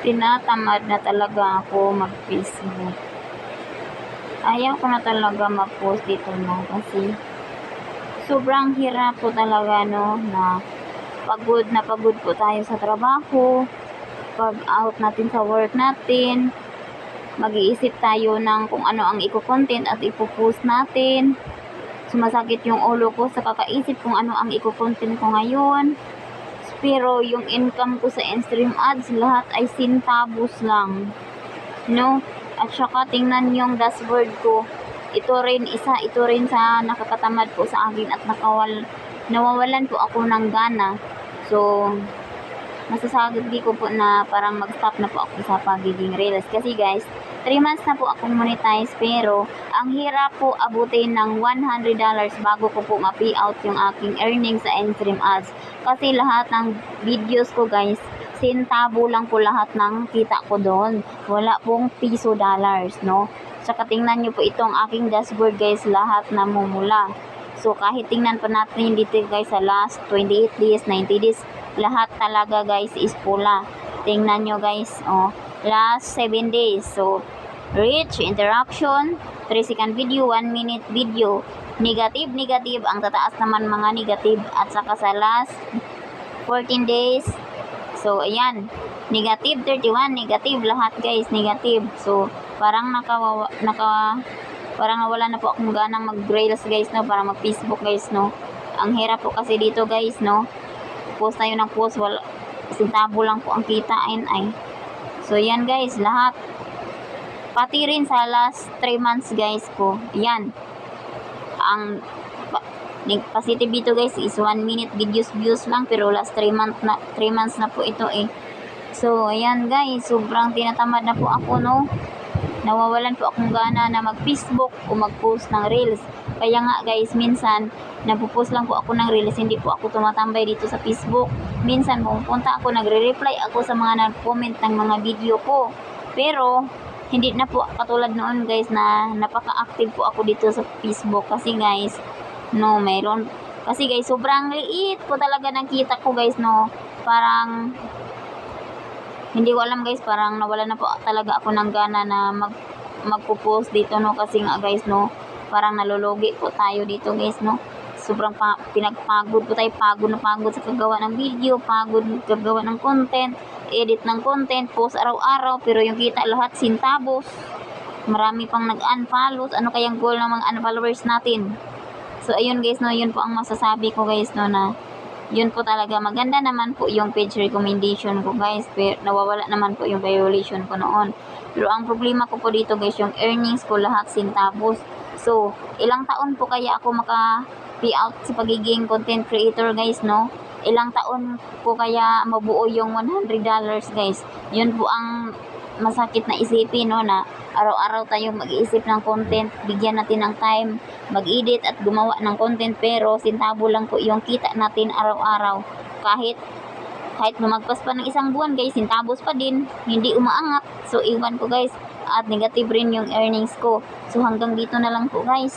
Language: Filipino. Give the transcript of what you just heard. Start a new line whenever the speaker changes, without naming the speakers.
tinatamad na talaga ako mag-Facebook. Ayaw ko na talaga mag-post dito no, kasi sobrang hirap po talaga no, na pagod po tayo sa trabaho. Pag out natin sa work natin, mag-iisip tayo ng kung ano ang i-content at ipopost natin. Sumasakit yung ulo ko sa kakaisip kung ano ang i-content ko ngayon. Pero yung income ko sa in-stream ads, lahat ay centavos lang. No? At saka tingnan yung dashboard ko. Ito rin sa nakakatamad po sa akin at nawawalan po ako ng gana. So, masasabi ko po na parang mag-stop na po ako sa pagiging reels. Kasi guys, 3 months na po akong monetize, pero ang hirap po abutin ng $100 bago ko po ma-pay out yung aking earnings sa in-stream ads. Kasi lahat ng videos ko guys, centavo lang po lahat ng kita ko doon. Wala pong piso dollars, no? Saka tingnan nyo po itong aking dashboard guys, lahat namumula. So kahit tingnan pa natin dito guys sa last 28 days, 90 days, lahat talaga guys is pula. Tingnan nyo guys, oh, last 7 days. So reach, interruption, 3-second video, 1-minute video, negative, ang tataas naman mga negative. At saka sa last 14 days, so ayan, negative 31, negative lahat guys, negative. So parang parang nawala na po akong ganang mag-reels guys, no, para mag-Facebook guys, no. Ang hirap po kasi dito guys, no. Post tayo ng post, wala, centavo lang po ang kitain ay. So yan guys, lahat. Pati rin sa last 3 months guys ko, yan. Ang positive dito guys is 1-minute views lang, pero last 3 months na po ito eh. So ayan guys, sobrang tinatamad na po ako, no. Nawawalan po akong gana na mag-Facebook o mag-post ng reels. Kaya nga guys, minsan nagpo-post lang po ako ng reels, hindi po ako tumatambay dito sa Facebook. Minsan pumunta ako, nagre-reply ako sa mga nag-comment ng mga video ko. Pero hindi na po katulad noon guys na napaka-active po ako dito sa Facebook. Kasi guys, no, kasi guys, sobrang liit po talaga ng kita ko guys, no. Parang hindi ko alam guys, parang nawala na po talaga ako ng gana na magpo-post dito, no. Kasi nga guys, no, parang nalulugi po tayo dito guys, no. Sobrang pinagpagod po tayo, pagod sa kagawa ng video, pagod kagawa ng content, edit ng content, post araw-araw, pero yung kita lahat centavos. Marami pang nag-unfollow. Ano kayang goal ng mga unfollowers natin? So ayun guys, no, yun po ang masasabi ko guys, no, na yun po talaga. Maganda naman po yung page recommendation ko guys, pero nawawala naman po yung violation ko noon. Pero ang problema ko po dito guys, yung earnings ko lahat centavos. So ilang taon po kaya ako maka-pay out sa pagiging content creator guys, no? Ilang taon po kaya mabuo yung $100 guys? Yun po ang masakit na isipin, no, na araw-araw tayong mag-iisip ng content, bigyan natin ng time mag-edit at gumawa ng content, pero centavo lang po yung kita natin araw-araw. Kahit lumagpas pa ng isang buwan guys, centavos pa din, hindi umaangat. So iwan ko guys, at negative rin yung earnings ko. So hanggang dito na lang po guys.